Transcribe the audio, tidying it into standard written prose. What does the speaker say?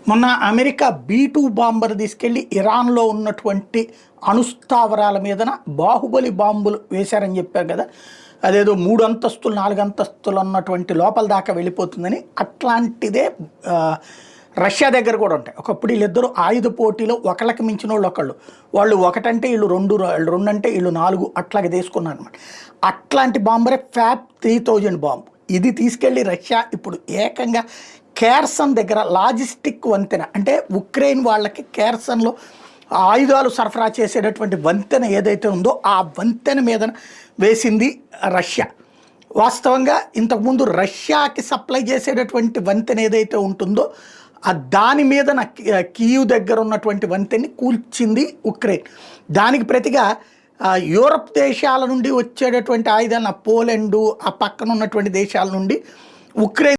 మొన్న America B-2 bomber తీసుకెళ్లి ఇరాన్లో ఉన్నటువంటి అణుస్థావరాల మీదన బాహుబలి బాంబులు వేశారని చెప్పారు కదా. అదేదో 3 అంతస్తులు 4 అంతస్తులు ఉన్నటువంటి లోపల దాకా వెళ్ళిపోతుందని. అట్లాంటిదే రష్యా దగ్గర కూడా ఉంటాయి. ఒకప్పుడు వీళ్ళిద్దరూ ఆయుధ పోటీలో ఒకళ్ళకి మించిన ఒకళ్ళు, వాళ్ళు ఒకటంటే వీళ్ళు 2 అంటే వీళ్ళు 4 అట్లాగే తీసుకున్నారు అనమాట. అట్లాంటి బాంబరే FAB 3000 బాంబు. ఇది తీసుకెళ్లి రష్యా ఇప్పుడు ఏకంగా కేర్సన్ దగ్గర లాజిస్టిక్ వంతెన, అంటే ఉక్రెయిన్ వాళ్ళకి కేర్సన్లో ఆయుధాలు సరఫరా చేసేటటువంటి వంతెన ఏదైతే ఉందో ఆ వంతెన మీద వేసింది రష్యా. వాస్తవంగా ఇంతకుముందు రష్యాకి సప్లై చేసేటటువంటి వంతెన ఏదైతే ఉంటుందో దాని మీద కీవ్ దగ్గర ఉన్నటువంటి వంతెన్ని కూల్చింది ఉక్రెయిన్. దానికి ప్రతిగా యూరప్ దేశాల నుండి వచ్చేటటువంటి ఆయుధాలను పోలాండు ఆ పక్కన ఉన్నటువంటి దేశాల నుండి ఉక్రెయిన్